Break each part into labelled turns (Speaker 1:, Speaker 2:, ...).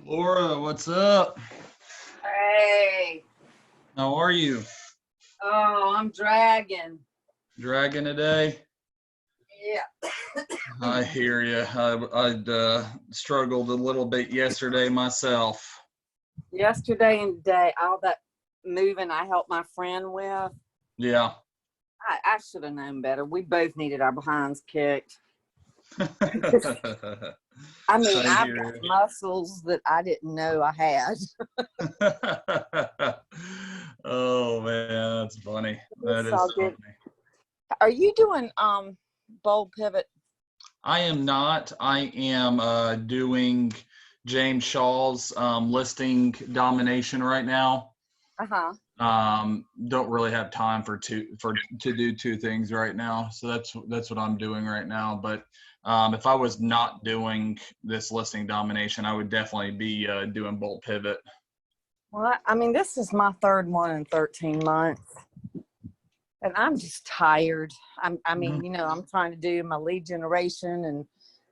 Speaker 1: Laura, what's up?
Speaker 2: Hey.
Speaker 1: How are you?
Speaker 2: Oh, I'm dragging.
Speaker 1: Dragging today?
Speaker 2: Yeah.
Speaker 1: I hear you. I struggled a little bit yesterday myself.
Speaker 2: Yesterday and today, all that moving I helped my friend with.
Speaker 1: Yeah.
Speaker 2: I should have known better. We both needed our behinds kicked. I mean, I've got muscles that I didn't know I had.
Speaker 1: Oh man, that's funny. That is funny.
Speaker 2: Are you doing bold pivot?
Speaker 1: I am not. I am doing James Shaw's listing domination right now. Don't really have time to do two things right now, so that's what I'm doing right now. But if I was not doing this listing domination, I would definitely be doing bolt pivot.
Speaker 2: Well, I mean, this is my third one in 13 months, and I'm just tired. I mean, you know, I'm trying to do my lead generation and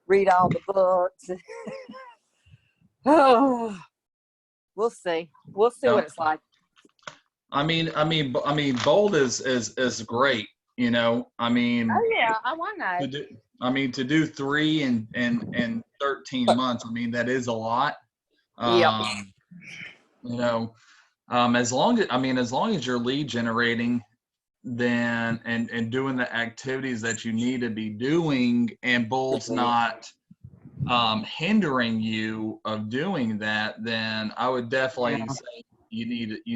Speaker 2: read all the books. Oh, we'll see. We'll see what it's like.
Speaker 1: I mean, bold is great. You know, I mean.
Speaker 2: Oh yeah, I want to.
Speaker 1: To do 3 in 13 months. I mean, that is a lot.
Speaker 2: Yep.
Speaker 1: You know, as long as you're lead generating, then and doing the activities that you need to be doing, and bold's not hindering you of doing that, then I would definitely say you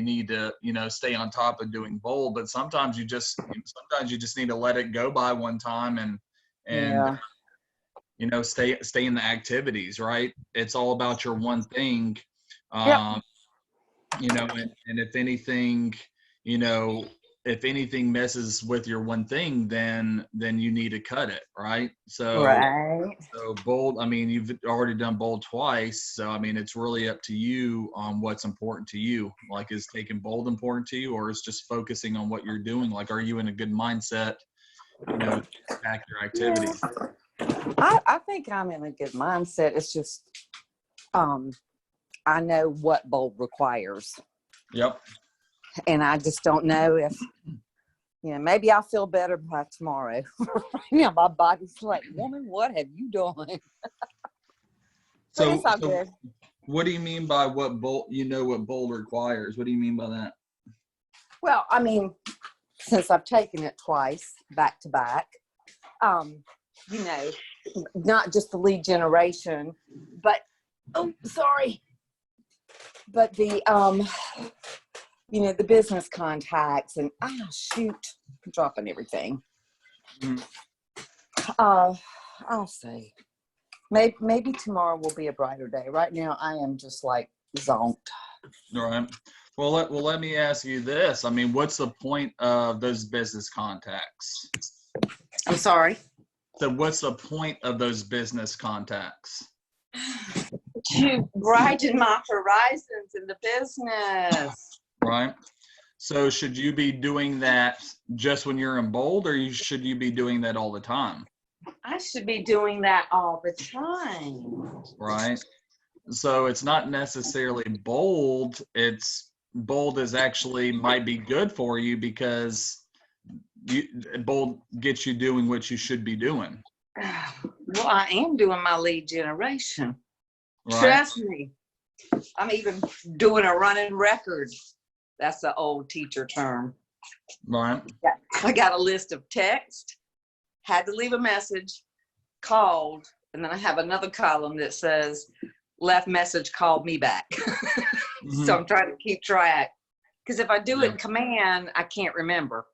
Speaker 1: need to, you know, stay on top of doing bold. But sometimes you just need to let it go by one time and you know, stay in the activities, right? It's all about your one thing. You know, and if anything, you know, if anything messes with your one thing, then you need to cut it, right? So bold, I mean, you've already done bold twice, so I mean, it's really up to you on what's important to you. Like, is taking bold important to you, or is just focusing on what you're doing? Like, are you in a good mindset, you know, to back your activities?
Speaker 2: I think I'm in a good mindset. It's just I know what bold requires.
Speaker 1: Yep.
Speaker 2: And I just don't know if, you know, maybe I'll feel better by tomorrow. You know, my body's like, woman, what have you done? So it's all good.
Speaker 1: What do you mean by what bold requires? What do you mean by that?
Speaker 2: Well, I mean, since I've taken it twice back to back, you know, not just the lead generation, but but the you know, the business contacts and shoot, I'm dropping everything. I'll see. Maybe tomorrow will be a brighter day. Right now, I am just like zonked.
Speaker 1: All right. Well, let me ask you this. I mean, what's the point of those business contacts?
Speaker 2: I'm sorry.
Speaker 1: So what's the point of those business contacts?
Speaker 2: To broaden my horizons in the business.
Speaker 1: Right. So should you be doing that just when you're in bold, or should you be doing that all the time?
Speaker 2: I should be doing that all the time.
Speaker 1: Right. So it's not necessarily bold. It's bold is actually might be good for you because bold gets you doing what you should be doing.
Speaker 2: Well, I am doing my lead generation. Right. Trust me. I'm even doing a running record. That's the old teacher term.
Speaker 1: Right.
Speaker 2: I got a list of text, had to leave a message, called, and then I have another column that says, left message, called me back. So I'm trying to keep track. Because if I do it in command, I can't remember.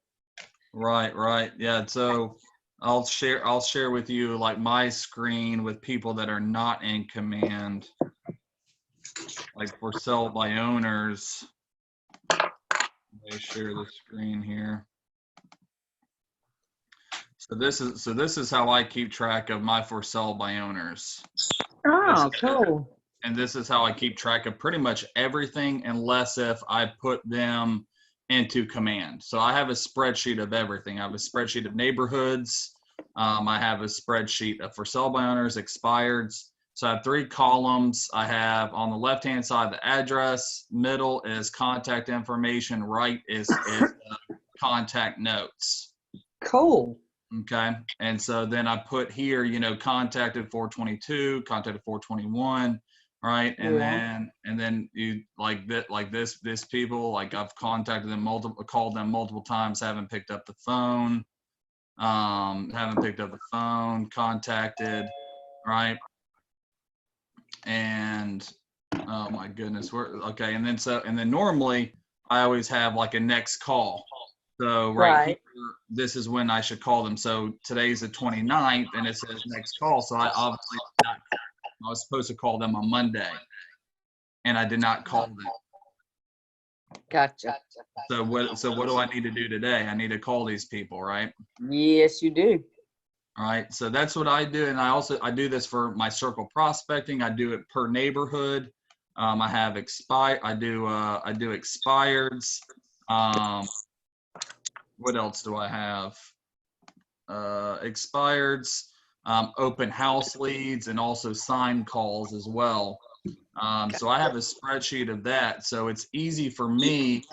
Speaker 1: Right. Yeah. So, I'll share with you like my screen with people that are not in command, like for sale by owners. Let me share the screen here. So this is how I keep track of my for sale by owners.
Speaker 2: Oh, cool.
Speaker 1: And this is how I keep track of pretty much everything, unless if I put them into command. So I have a spreadsheet of everything. I have a spreadsheet of neighborhoods. I have a spreadsheet of for sale by owners, expireds. So I have 3 columns. I have on the left-hand side the address, middle is contact information, right is contact notes.
Speaker 2: Cool.
Speaker 1: Okay. And so then I put here, you know, contacted 422, contacted 421, right? And then you like that, like this people, like I've contacted them called them multiple times, haven't picked up the phone, contacted, right? And oh my goodness, we're okay. And then normally I always have like a next call. So right here, this is when I should call them. So today's the 29th and it says next call. So I was supposed to call them on Monday and I did not call them.
Speaker 2: Gotcha.
Speaker 1: So what do I need to do today? I need to call these people, right?
Speaker 2: Yes, you do.
Speaker 1: All right. So that's what I do. And I do this for my circle prospecting. I do it per neighborhood. I have I do expireds. What else do I have? Expireds, open house leads, and also sign calls as well. So I have a spreadsheet of that. So it's easy for me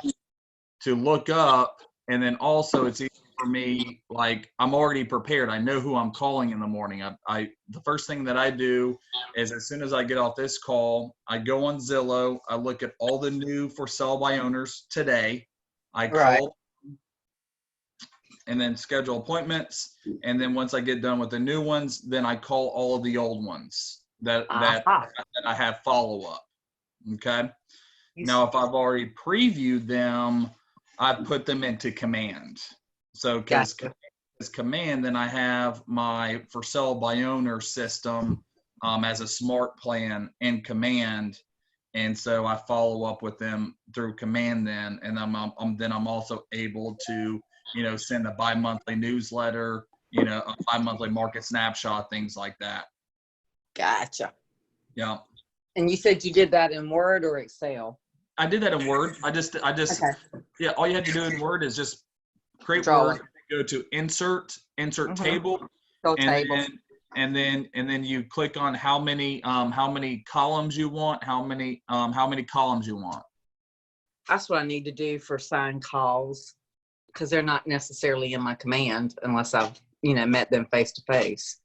Speaker 1: to look up, and then also it's easy for me, like I'm already prepared. I know who I'm calling in the morning. The first thing that I do is as soon as I get off this call, I go on Zillow. I look at all the new for sale by owners today. I call and then schedule appointments. And then once I get done with the new ones, then I call all of the old ones that I have follow up. Okay. Now, if I've already previewed them, I put them into command. So because command, then I have my for sale by owner system as a smart plan in command. And so I follow up with them through command then, and I'm also able to, you know, send a bi-monthly newsletter, you know, a bi-monthly market snapshot, things like that.
Speaker 2: Gotcha.
Speaker 1: Yeah.
Speaker 2: And you said you did that in Word or Excel?
Speaker 1: I did that in Word. I just, yeah, all you have to do in Word is just create Word, go to insert table, and then you click on how many columns you want, how many columns you want.
Speaker 2: That's what I need to do for sign calls, because they're not necessarily in my command unless I've, you know, met them face to face.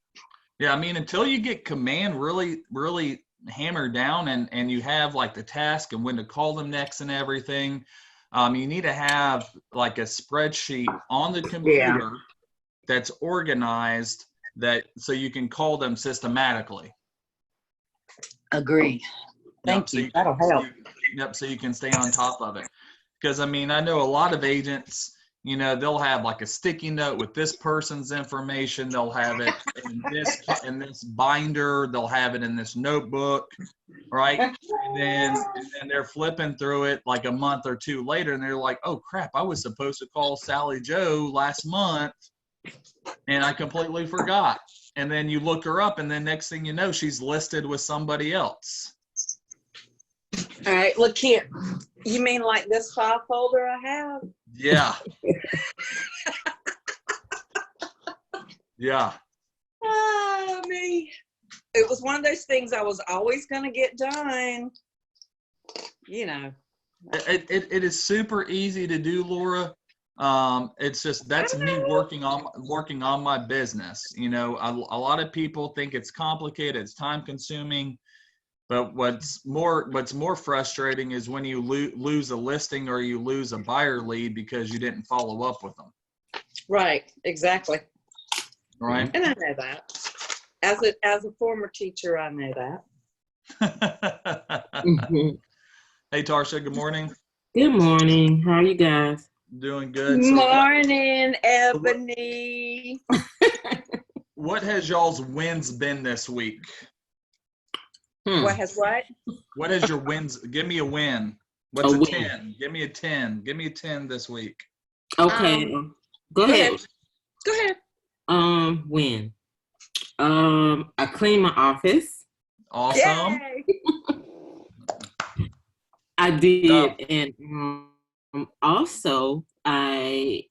Speaker 1: Yeah, I mean, until you get command really, really hammered down and you have like the task and when to call them next and everything, you need to have like a spreadsheet on the computer that's organized so you can call them systematically.
Speaker 2: Agree. Thank you. That'll help.
Speaker 1: Yep. So you can stay on top of it. Because I mean, I know a lot of agents, you know, they'll have like a sticky note with this person's information. They'll have it in this binder. They'll have it in this notebook, right? And then they're flipping through it like a month or two later, and they're like, "Oh crap! I was supposed to call Sally Joe last month, and I completely forgot." And then you look her up, and then next thing you know, she's listed with somebody else.
Speaker 2: All right, look here. You mean like this file folder I have?
Speaker 1: Yeah. Yeah.
Speaker 2: Oh, me. It was one of those things I was always going to get done. You know.
Speaker 1: It is super easy to do, Laura. It's just that's me working on my business. You know, a lot of people think it's complicated, it's time consuming. But what's more frustrating is when you lose a listing or you lose a buyer lead because you didn't follow up with them.
Speaker 2: Right, exactly.
Speaker 1: Right.
Speaker 2: And I know that. As a former teacher, I know that.
Speaker 1: Hey, Tarsha, good morning.
Speaker 3: Good morning. How are you guys?
Speaker 1: Doing good. So
Speaker 2: Morning, Ebony.
Speaker 1: what has y'all's wins been this week?
Speaker 2: What has what?
Speaker 1: What is your wins? Give me a win. What's a 10? Give me a 10. Give me a 10 this week.
Speaker 3: Okay. Go ahead.
Speaker 2: Go ahead.
Speaker 3: Win. I cleaned my office.
Speaker 1: Awesome.
Speaker 2: Yay.
Speaker 3: I did,
Speaker 1: Oh.
Speaker 3: and also I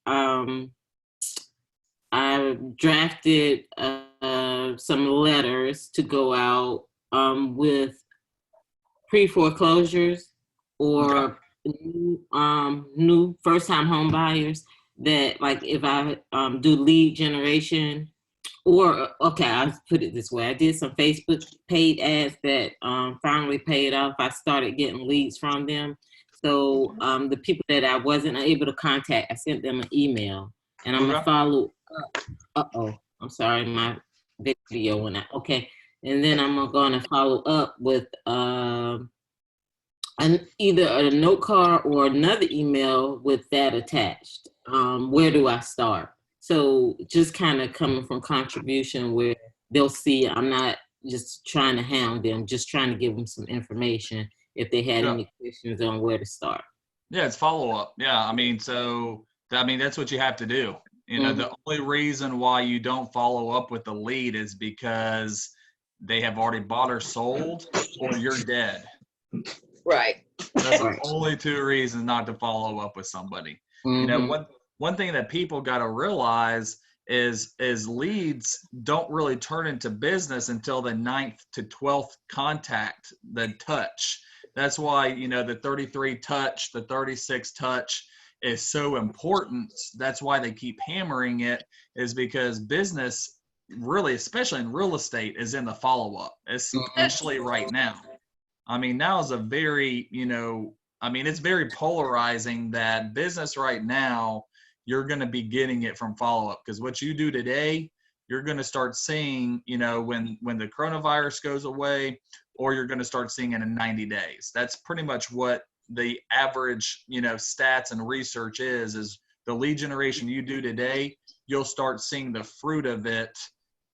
Speaker 3: drafted some letters to go out with pre-foreclosures or new first-time home buyers that, like, if I do lead generation, or okay, I'll put it this way: I did some Facebook paid ads that finally paid off. I started getting leads from them. So the people that I wasn't able to contact, I sent them an email, and I'm gonna follow up. I'm sorry, my video went out. Okay, and then I'm gonna follow up with either a note card or another email with that attached. Where do I start? So just kind of coming from contribution where they'll see I'm not just trying to hound them, just trying to give them some information if they had any questions on where to start.
Speaker 1: Yeah, it's follow up. Yeah, I mean, that's what you have to do. You know, the only reason why you don't follow up with the lead is because they have already bought or sold, or you're dead.
Speaker 2: Right.
Speaker 1: That's the only two reasons not to follow up with somebody. You know, one thing that people got to realize is leads don't really turn into business until the 9th to 12th contact, the touch. That's why, you know, the 33 touch, the 36 touch is so important. That's why they keep hammering it, is because business really, especially in real estate, is in the follow-up, especially right now. I mean, now is a very, it's very polarizing that business right now, you're going to be getting it from follow-up, because what you do today, you're going to start seeing, when the coronavirus goes away, or you're going to start seeing it in 90 days. That's pretty much what the average, stats and research is the lead generation you do today, you'll start seeing the fruit of it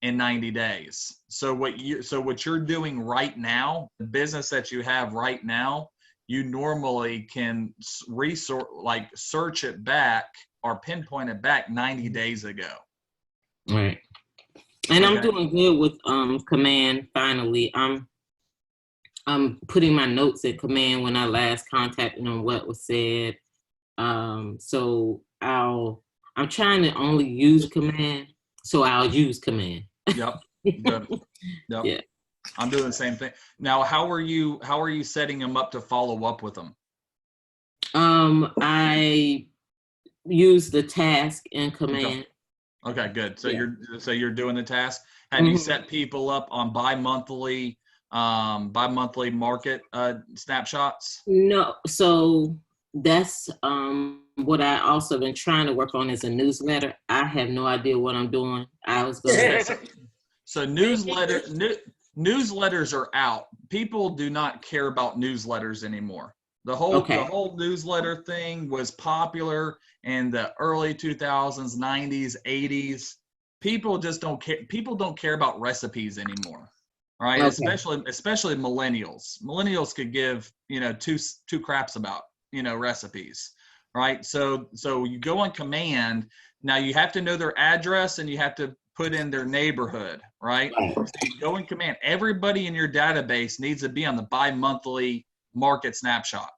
Speaker 1: in 90 days. So what you're doing right now, the business that you have right now, you normally can search it back or pinpoint it back 90 days ago.
Speaker 3: Right. And okay. I'm doing good with Command. Finally, I'm putting my notes in Command when I last contacted them, what was said. So I'm trying to only use Command, so I'll use Command.
Speaker 1: Yep. Good. Yep. Yeah. I'm doing the same thing. Now, how are you setting them up to follow up with them?
Speaker 3: I use the task in Command.
Speaker 1: Okay, good. So you're doing the task. Have you set people up on bi-monthly market snapshots?
Speaker 3: No. So that's what I also been trying to work on is a newsletter. I have no idea what I'm doing. I was going to.
Speaker 1: So newsletters are out. People do not care about newsletters anymore. The whole newsletter thing was popular in the early 2000s, 90s, 80s. People just don't care. People don't care about recipes anymore, right? Okay. Especially millennials. Millennials could give two craps about recipes, right? So you go on Command. Now you have to know their address and you have to put in their neighborhood, right? So you go in Command. Everybody in your database needs to be on the bi-monthly market snapshot.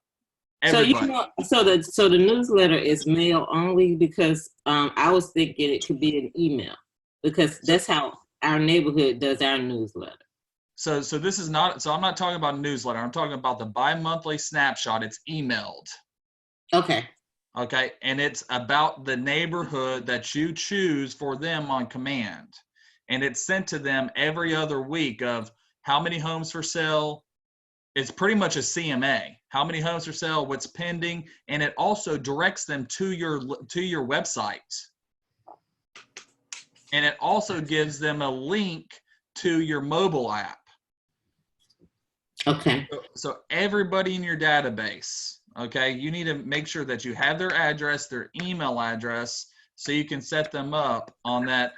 Speaker 1: Everybody.
Speaker 3: So the newsletter is mail only, because I was thinking it could be an email, because that's how our neighborhood does our newsletter.
Speaker 1: So this is not. So I'm not talking about a newsletter. I'm talking about the bi-monthly snapshot. It's emailed.
Speaker 3: Okay.
Speaker 1: Okay, and it's about the neighborhood that you choose for them on Command, and it's sent to them every other week of how many homes for sale. It's pretty much a CMA. How many homes for sale, what's pending, and it also directs them to your website. And it also gives them a link to your mobile app.
Speaker 3: Okay.
Speaker 1: So everybody in your database, Okay, you need to make sure that you have their address, their email address, so you can set them up on that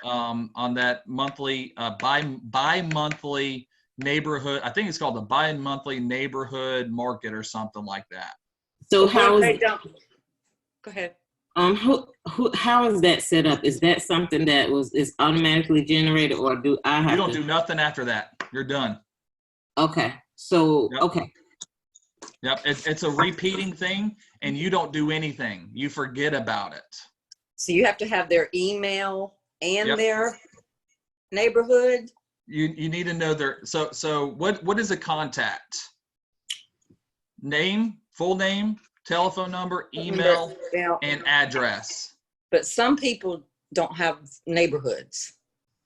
Speaker 1: monthly bi-monthly neighborhood. I think it's called the bi-monthly neighborhood market or something like that.
Speaker 3: So how
Speaker 2: They
Speaker 3: is
Speaker 2: don't. Go ahead.
Speaker 3: how is that set up? Is that something that is automatically generated, or do I have
Speaker 1: You don't
Speaker 3: to?
Speaker 1: do nothing after that. You're done.
Speaker 3: Okay. So
Speaker 1: Yep.
Speaker 3: okay.
Speaker 1: Yep, it's a repeating thing, and you don't do anything. You forget about it.
Speaker 2: So you have to have their email and
Speaker 1: Yep.
Speaker 2: their neighborhood.
Speaker 1: You need to know their so what is a contact? Name, full name, telephone number, email,
Speaker 2: Now,
Speaker 1: and address.
Speaker 2: but some people don't have neighborhoods.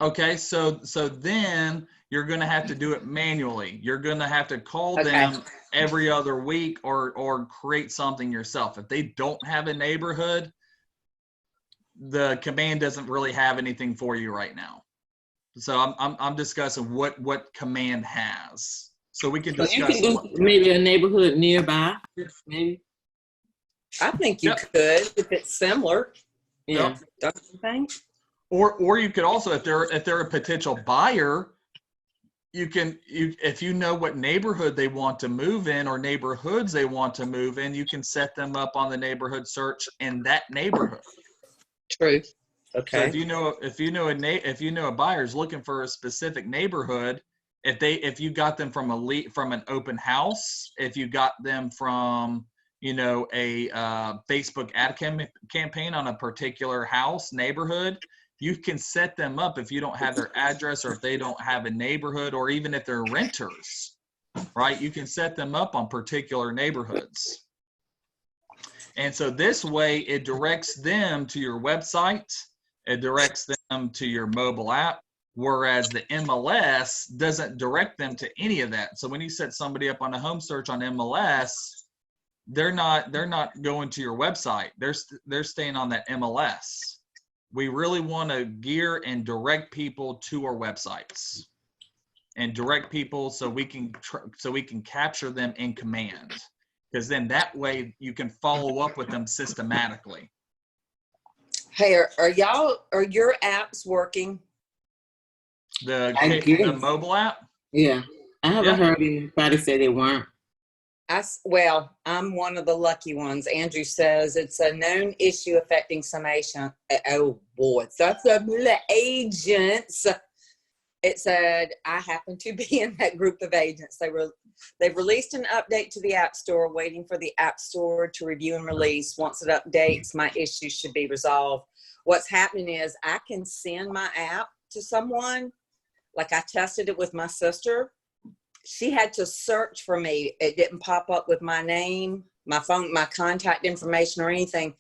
Speaker 1: Okay, so then you're gonna have to do it manually. You're gonna have to call
Speaker 2: Okay.
Speaker 1: them every other week or create something yourself. If they don't have a neighborhood, the command doesn't really have anything for you right now. So I'm discussing what command has. So we can
Speaker 3: So you
Speaker 1: discuss.
Speaker 3: can do maybe a neighborhood nearby, maybe.
Speaker 2: I think you
Speaker 1: Yep.
Speaker 2: could if it's similar.
Speaker 3: Yeah.
Speaker 1: Yep.
Speaker 2: Don't you think?
Speaker 1: Or you could also, if they're a potential buyer, if you know what neighborhood they want to move in or neighborhoods they want to move in, you can set them up on the neighborhood search in that neighborhood.
Speaker 2: True.
Speaker 1: So
Speaker 2: Okay.
Speaker 1: if you know a buyer's looking for a specific neighborhood, if you got them from an open house, if you got them from a Facebook ad campaign on a particular house neighborhood, you can set them up if you don't have their address or if they don't have a neighborhood, or even if they're renters, right? You can set them up on particular neighborhoods. And so this way it directs them to your website, it directs them to your mobile app, whereas the MLS doesn't direct them to any of that. So when you set somebody up on a home search on MLS, they're not going to your website. They're staying on that MLS. We really want to gear and direct people to our websites and direct people so we can capture them in command, because then that way you can follow up with them systematically.
Speaker 2: Hey, are your apps working?
Speaker 1: The mobile app?
Speaker 3: Yeah. I haven't heard anybody say they weren't.
Speaker 2: Well, I'm one of the lucky ones. Andrew says it's a known issue affecting some agents. Oh boy, that's the agents. It said I happen to be in that group of agents. They've released an update to the App Store, waiting for the App Store to review and release. Once it updates, my issue should be resolved. What's happening is I can send my app to someone. Like I tested it with my sister. She had to search for me. It didn't pop up with my name, my phone, my contact information or anything.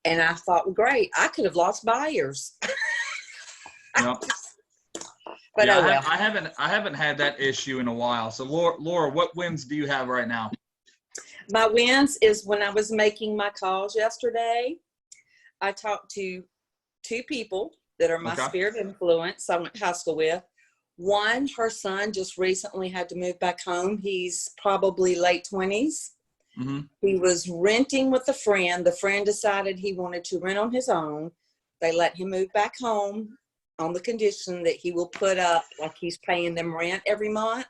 Speaker 2: And I thought, well, great, I could have lost buyers.
Speaker 1: Yep.
Speaker 2: But
Speaker 1: yeah,
Speaker 2: oh well.
Speaker 1: I haven't had that issue in a while. So Laura, what wins do you have right now?
Speaker 2: My wins is when I was making my calls yesterday, I talked to 2 people that are my sphere of influence I went to high school with. One, her son just recently had to move back home. He's probably late 20s.
Speaker 1: Mm-hmm.
Speaker 2: He was renting with a friend. The friend decided he wanted to rent on his own. They let him move back home on the condition that he will put up like he's paying them rent every month.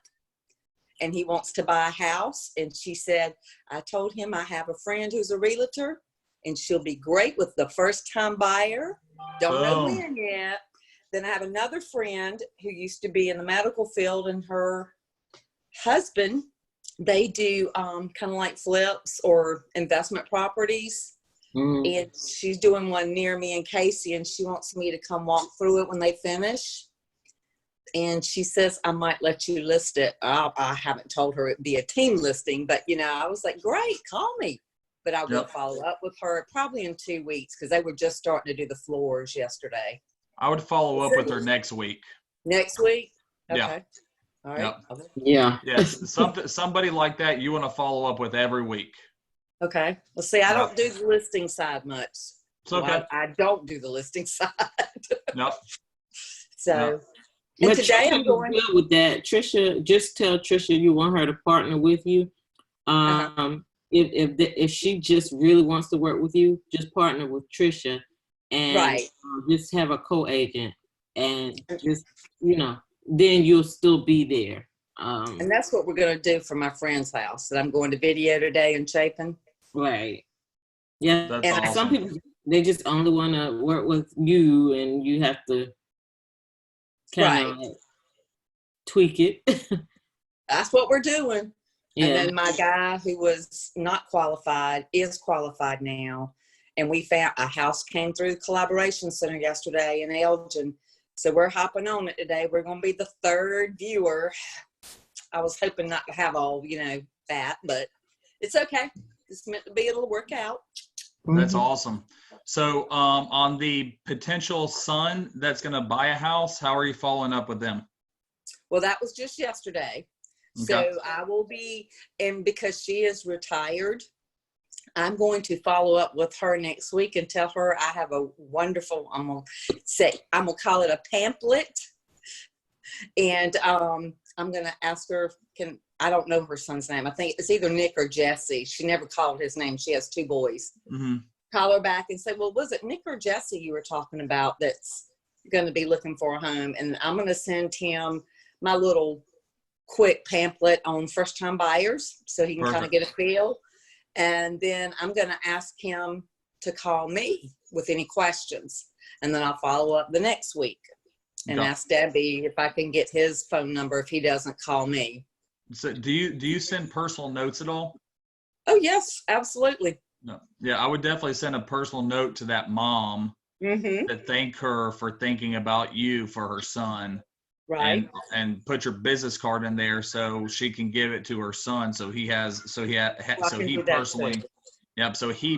Speaker 2: And he wants to buy a house. And she said, I told him I have a friend who's a realtor and she'll be great with the first time buyer. Don't know when yet. Then I have another friend who used to be in the medical field, and her husband, they do kind of like flips or investment properties. And she's doing one near me in Casey, and she wants me to come walk through it when they finish. And she says, I might let you list it. I haven't told her it'd be a team listing, but I was like, great, call me. But I will follow up with her probably in 2 weeks, because they were just starting to do the floors yesterday.
Speaker 1: I would follow up with her next week.
Speaker 2: Next week? Okay.
Speaker 1: Yeah.
Speaker 2: All right.
Speaker 1: Yep.
Speaker 3: Yeah.
Speaker 1: Yes. Somebody like that you want to follow up with every week.
Speaker 2: Okay. Well, see, I don't do the listing side much.
Speaker 1: It's okay.
Speaker 2: I don't do the listing side.
Speaker 1: Yep.
Speaker 2: So,
Speaker 3: But
Speaker 2: and today
Speaker 3: Trisha
Speaker 2: I'm going
Speaker 3: good with that. Trisha, just tell Trisha you want her to partner with you. if she just really wants to work with you, just partner with Trisha and
Speaker 2: Right.
Speaker 3: just have a co-agent and just, then you'll still be there.
Speaker 2: And that's what we're going to do for my friend's house that I'm going to video today in Chapin.
Speaker 3: Right. Yeah.
Speaker 1: That's
Speaker 2: And
Speaker 1: awesome.
Speaker 3: Some people, they just only want to work with you, and you have to kind of tweak it.
Speaker 2: That's what we're doing.
Speaker 3: Yeah.
Speaker 2: And then my guy who was not qualified is qualified now. And we found a house came through the Collaboration Center yesterday in Elgin. So we're hopping on it today. We're going to be the third viewer. I was hoping not to have all, that, but it's okay. It's meant to be. It'll work out.
Speaker 1: That's awesome. So on the potential son that's going to buy a house, how are you following up with them?
Speaker 2: Well, that was just yesterday.
Speaker 1: Okay.
Speaker 2: So I will be, and because she is retired, I'm going to follow up with her next week and tell her I have a wonderful, I'm going to call it a pamphlet. And I'm going to ask her, I don't know her son's name. I think it's either Nick or Jesse. She never called his name. She has 2 boys.
Speaker 1: Mm-hmm.
Speaker 2: Call her back and say, well, was it Nick or Jesse you were talking about that's going to be looking for a home? And I'm going to send him my little quick pamphlet on first-time buyers so he can kind of get a feel. And then I'm going to ask him to call me with any questions. And then I'll follow up the next week and ask Debbie if I can get his phone number if he doesn't call me.
Speaker 1: So do you send personal notes at all?
Speaker 2: Oh, yes, absolutely.
Speaker 1: No. Yeah, I would definitely send a personal note to that mom to thank her for thinking about you for her son.
Speaker 2: Right.
Speaker 1: And put your business card in there so she can give it to her son. So he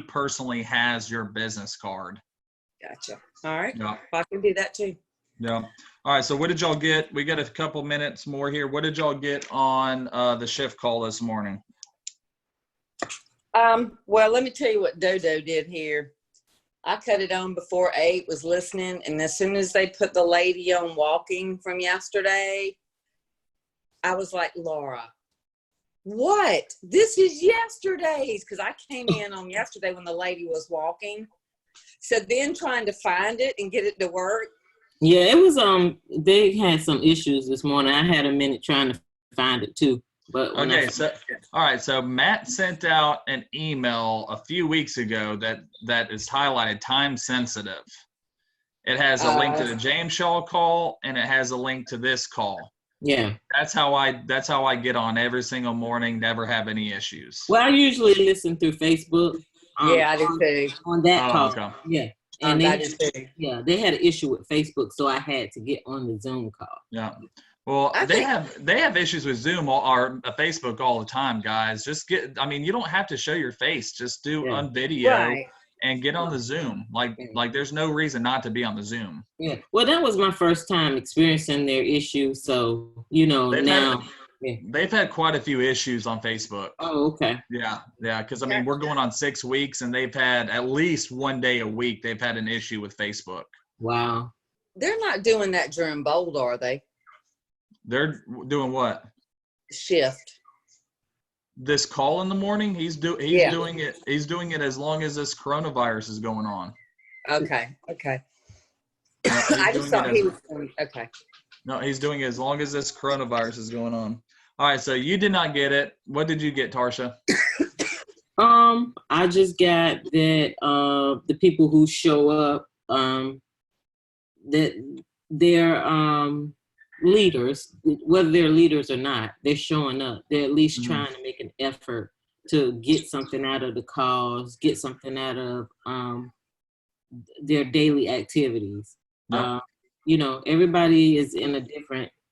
Speaker 1: personally has your business card.
Speaker 2: Gotcha. All right.
Speaker 1: Yeah.
Speaker 2: I can do that too.
Speaker 1: Yeah. All right. So what did y'all get? We got a couple minutes more here. What did y'all get on the shift call this morning?
Speaker 2: Well, let me tell you what Dodo did here. I cut it on before 8 was listening. And as soon as they put the lady on walking from yesterday, I was like, Laura, what? This is yesterday's. Because I came in on yesterday when the lady was walking. So then trying to find it and get it to work.
Speaker 3: Yeah, it was, they had some issues this morning. I had a minute trying to find it too. But
Speaker 1: okay, all right. So Matt sent out an email a few weeks ago that is highlighted time sensitive. It has a link to the James Shaw call and it has a link to this call.
Speaker 3: Yeah,
Speaker 1: that's how I get on every single morning. Never have any issues.
Speaker 3: Well, I usually listen through Facebook.
Speaker 2: Yeah, I do too.
Speaker 3: On that call.
Speaker 1: Okay.
Speaker 3: Yeah. And
Speaker 2: I do too.
Speaker 3: Yeah, they had an issue with Facebook, so I had to get on the Zoom call.
Speaker 1: Yeah. Well, they have issues with Zoom or Facebook all the time, guys. You don't have to show your face. Just do on video and get on the Zoom. Like there's no reason not to be on the Zoom.
Speaker 3: Yeah. Well, that was my first time experiencing their issue. So, they've
Speaker 1: had quite a few issues on Facebook.
Speaker 3: Oh, okay.
Speaker 1: Yeah. Yeah. Because, we're going on 6 weeks and they've had at least one day a week. They've had an issue with Facebook.
Speaker 3: Wow.
Speaker 2: They're not doing that during Bold, are they?
Speaker 1: They're doing what?
Speaker 2: Shift.
Speaker 1: This call in the morning, he's doing it. He's doing it as long as this coronavirus is going on.
Speaker 2: Okay.
Speaker 1: I
Speaker 2: just thought he was doing, okay.
Speaker 1: No, he's doing it as long as this coronavirus is going on. All right, so you did not get it. What did you get, Tarsha?
Speaker 3: I just got that the people who show up, that they're leaders, whether they're leaders or not, they're showing up. They're at least trying to make an effort to get something out of the calls, get something out of their daily activities.
Speaker 1: Yep.
Speaker 3: Everybody is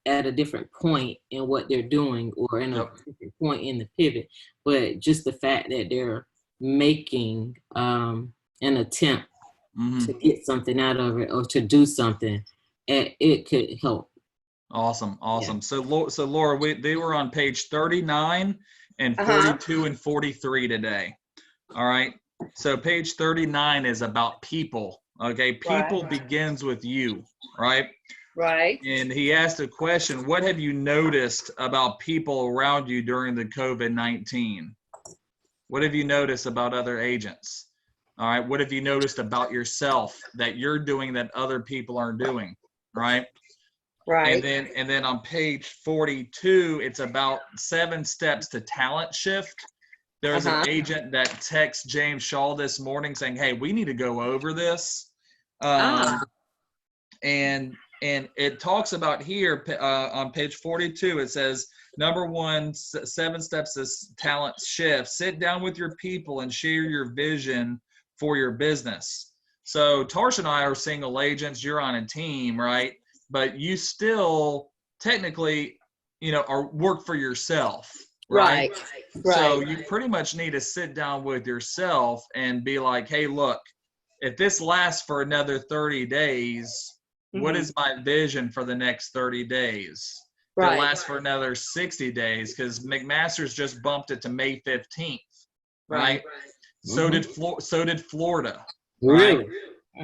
Speaker 3: at a different point in what they're doing or in a different point in the pivot. But just the fact that they're making an attempt to get something out of it or to do something, it could help.
Speaker 1: Awesome. Yeah. So Laura, they were on page 39 and 42 and 43 today. All right. So page 39 is about people. Okay. People begins with you, right?
Speaker 2: Right.
Speaker 1: And he asked a question, what have you noticed about people around you during the COVID-19? What have you noticed about other agents? All right. What have you noticed about yourself that you're doing that other people aren't doing? Right.
Speaker 2: Right.
Speaker 1: And then on page 42, it's about 7 steps to talent shift. There's an agent that texts James Shaw this morning saying, "Hey, we need to go over this." And it talks about here on page 42. It says, number 1, 7 steps to talent shift. Sit down with your people and share your vision for your business. So Tarsha and I are single agents. You're on a team, right? But you still technically, are work for yourself, right? So you pretty much need to sit down with yourself and be like, hey, look, if this lasts for another 30 days, what is my vision for the next 30 days? If it lasts for another 60 days, because McMaster's just bumped it to May 15th, right? So did Florida, right?
Speaker 3: Really?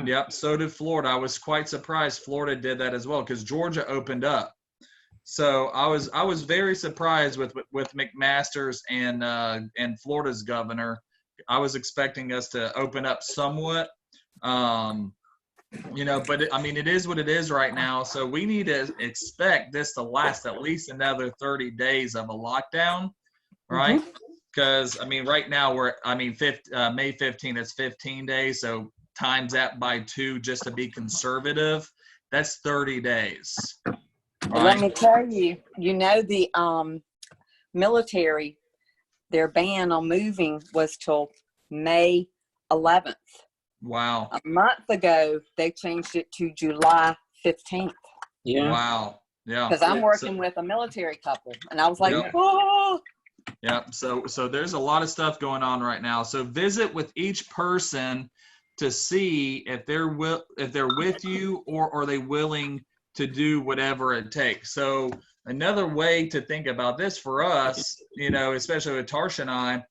Speaker 1: Yep, so did Florida. I was quite surprised Florida did that as well, because Georgia opened up. So I was very surprised with McMaster's and Florida's governor. I was expecting us to open up somewhat, but it is what it is right now. So we need to expect this to last at least another 30 days of a lockdown, right? Because right now May 15th, it's 15 days. So times that by 2 just to be conservative. That's 30 days.
Speaker 4: Let me tell you, the military, their ban on moving was till May 11th.
Speaker 1: Wow.
Speaker 4: A month ago, they changed it to July 15th.
Speaker 3: Yeah.
Speaker 1: Wow. Yeah.
Speaker 4: Because I'm working with a military couple, and I was like, whoa.
Speaker 1: Yeah. So there's a lot of stuff going on right now. So visit with each person to see if they're with you or are they willing to do whatever it takes. So another way to think about this for us, especially with Tarsha and I,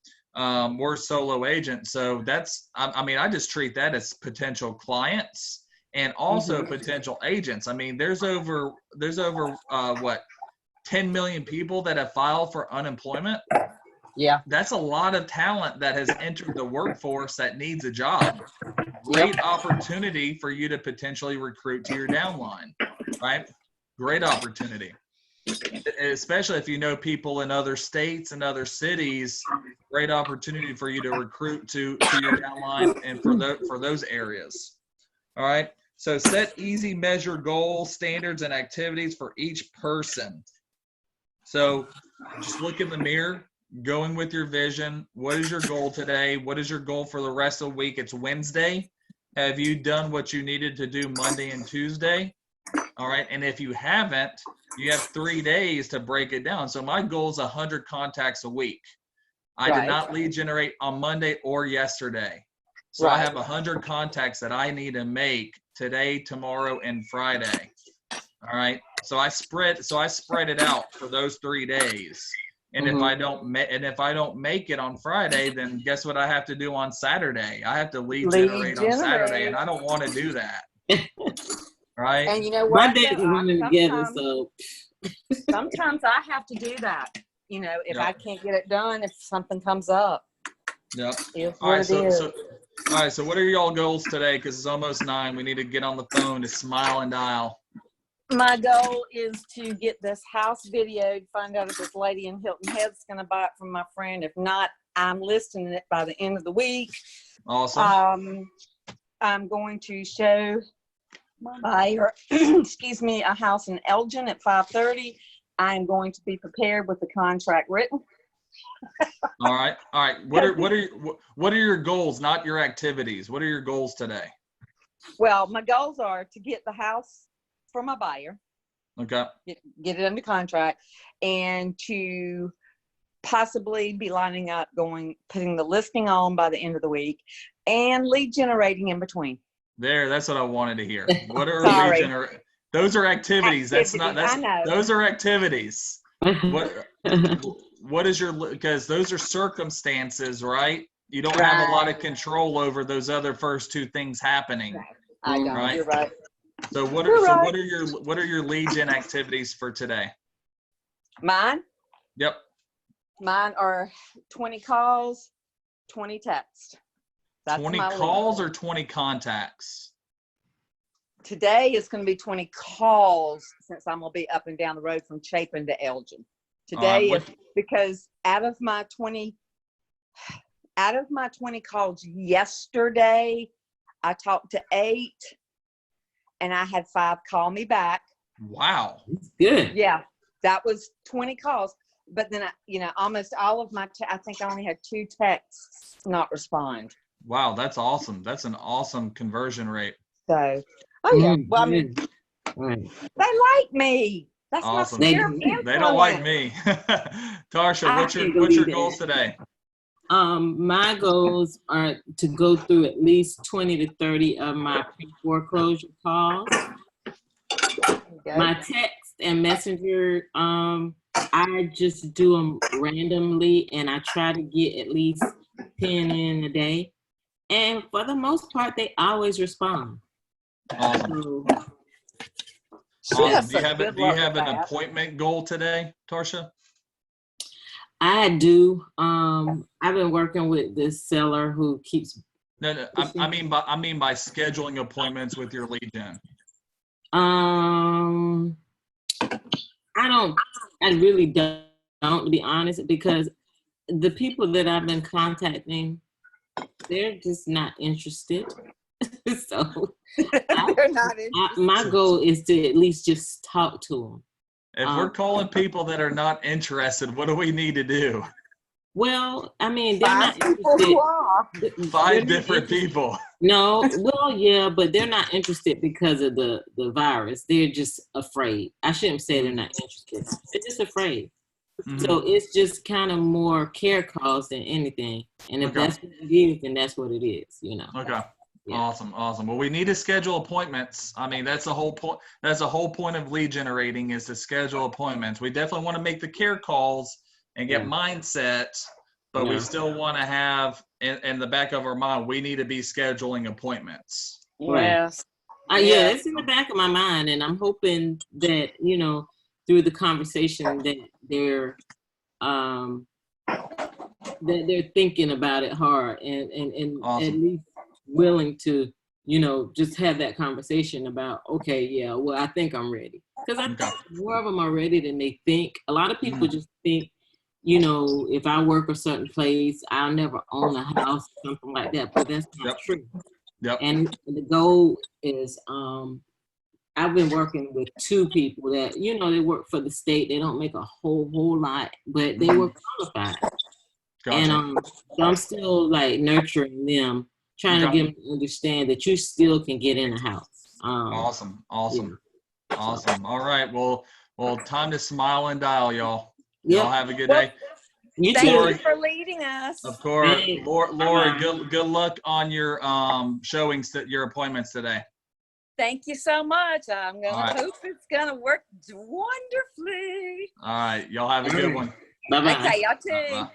Speaker 1: we're solo agents. So I just treat that as potential clients and also potential agents. There's over 10 million people that have filed for unemployment.
Speaker 4: Yeah.
Speaker 1: That's a lot of talent that has entered the workforce that nedes a job. Great opportunity for you to potentially recruit to your downline, right? Great opportunity. Especially if you know people in other states and other cities, great opportunity for you to recruit to your downline and for those areas. All right. So set easy measure goals, standards, and activities for each person. So just look in the mirror, going with your vision. What is your goal today? What is your goal for the rest of the week? It's Wednesday. Have you done what you needed to do Monday and Tuesday? All right. And if you haven't, you have 3 days to break it down. So my goal is 100 contacts a week. I did not lead generate on Monday or yesterday. So I have 100 contacts that I need to make today, tomorrow, and Friday. All right. So I spread it out for those 3 days. And if I don't make it on Friday, then guess what I have to do on Saturday? I have to lead generate on Saturday, and I don't want to do that. Right?
Speaker 4: And you know what?
Speaker 3: My days are running together, so
Speaker 4: Sometimes I have to do that. If I can't get it done, if something comes up.
Speaker 1: Yep.
Speaker 4: All right.
Speaker 1: All right. So what are y'all goals today? Because it's almost 9. We need to get on the phone to smile and dial.
Speaker 4: My goal is to get this house videoed, find out if this lady in Hilton Head's going to buy it from my friend. If not, I'm listing it by the end of the week.
Speaker 1: Awesome.
Speaker 4: I'm going to show my buyer, a house in Elgin at 5:30. I'm going to be prepared with the contract written.
Speaker 1: All right. What are your goals, not your activities? What are your goals today?
Speaker 4: Well, my goals are to get the house for my buyer.
Speaker 1: Okay.
Speaker 4: Get it under contract, and to possibly be lining up putting the listing on by the end of the week, and lead generating in between.
Speaker 1: That's what I wanted to hear. What are lead generating? Those are activities. Those are activities. What is because those are circumstances, right? You don't have a lot of control over those other first 2 things happening.
Speaker 4: I don't.
Speaker 1: Right?
Speaker 4: You're right.
Speaker 1: So what are your lead gen activities for today?
Speaker 4: Mine?
Speaker 1: Yep.
Speaker 4: Mine are 20 calls, 20 texts. That's
Speaker 1: 20
Speaker 4: my
Speaker 1: calls
Speaker 4: limit.
Speaker 1: or 20 contacts?
Speaker 4: Today is going to be 20 calls since I'm going to be up and down the road from Chapin to Elgin. Today
Speaker 1: what-
Speaker 4: is because out of my 20 calls yesterday, I talked to 8 and I had 5 call me back.
Speaker 1: Wow.
Speaker 3: It's good.
Speaker 4: Yeah, that was 20 calls. But then, almost all of my, I think I only had 2 texts not respond.
Speaker 1: Wow, that's awesome. That's an awesome conversion rate.
Speaker 4: So, oh yeah. Well, I mean,
Speaker 3: Right.
Speaker 4: they like me. That's
Speaker 1: Awesome.
Speaker 4: my sphere of influence.
Speaker 1: They don't like me. Tarsha,
Speaker 3: I
Speaker 1: what's
Speaker 3: can't
Speaker 1: your
Speaker 3: believe
Speaker 1: goals
Speaker 3: that.
Speaker 1: today?
Speaker 3: My goals are to go through at least 20 to 30 of my pre-foreclosure calls. My text and messenger, I just do them randomly and I try to get at least 10 in a day. And for the most part, they always respond.
Speaker 1: Awesome.
Speaker 3: So,
Speaker 1: Awesome.
Speaker 4: Yes,
Speaker 1: Do
Speaker 4: good
Speaker 1: you
Speaker 4: luck
Speaker 1: have
Speaker 4: with
Speaker 1: an
Speaker 4: that.
Speaker 1: appointment goal today, Tarsha?
Speaker 3: I do. I've been working with this seller who keeps.
Speaker 1: No. I mean by scheduling appointments with your lead gen.
Speaker 3: I really don't, to be honest, because the people that I've been contacting, they're just not interested. So
Speaker 4: They're not interested.
Speaker 3: my goal is to at least just talk to them.
Speaker 1: If we're calling people that are not interested, what do we need to do?
Speaker 3: Well, I mean, they're not
Speaker 4: 5 people who
Speaker 3: interested.
Speaker 4: are.
Speaker 1: 5
Speaker 3: They're not
Speaker 1: different
Speaker 3: interested.
Speaker 1: people.
Speaker 3: No, well, yeah, but they're not interested because of the virus. They're just afraid. I shouldn't say they're not interested. They're just afraid.
Speaker 1: Mhm.
Speaker 3: So it's just kind of more care calls than anything. And if
Speaker 1: Okay.
Speaker 3: that's what it is, then that's what it is,
Speaker 1: Okay.
Speaker 3: Yeah.
Speaker 1: Awesome. Well, we need to schedule appointments. I mean, that's the whole point. That's the whole point of lead generating is to schedule appointments. We definitely want to make the care calls and get
Speaker 3: Yeah.
Speaker 1: mindset, but we
Speaker 3: Yeah.
Speaker 1: still want to have in the back of our mind, we need to be scheduling appointments.
Speaker 4: Yes.
Speaker 3: Yeah, it's in the back of my mind, and I'm hoping that through the conversation that they're thinking about it hard and
Speaker 1: Awesome.
Speaker 3: at least willing to just have that conversation about, okay, yeah, well, I think I'm ready, because I think more of them are ready than they think. A lot of people just think, if I work a certain place, I'll never own a house, something like that, but that's not true.
Speaker 1: Yep.
Speaker 3: And the goal is, I've been working with 2 people that, they work for the state. They don't make a whole lot, but they were qualified.
Speaker 1: Gotcha.
Speaker 3: And so I'm still like nurturing them, trying to get them to understand that you still can get in a house.
Speaker 1: Awesome.
Speaker 3: Yeah.
Speaker 1: Awesome. All right. Well, time to smile and dial, y'all.
Speaker 3: Yep.
Speaker 1: Y'all have a good day.
Speaker 3: You
Speaker 4: Thank
Speaker 3: too.
Speaker 4: you for leading us.
Speaker 1: Of course.
Speaker 3: Thanks.
Speaker 1: Lori,
Speaker 3: Bye-bye.
Speaker 1: good luck on your showings, your appointments today.
Speaker 4: Thank you so much. I'm going
Speaker 1: All right.
Speaker 4: to hope it's going to work wonderfully.
Speaker 1: All right. Y'all have a good one.
Speaker 3: Bye-bye.
Speaker 4: Okay, y'all too.
Speaker 1: Bye.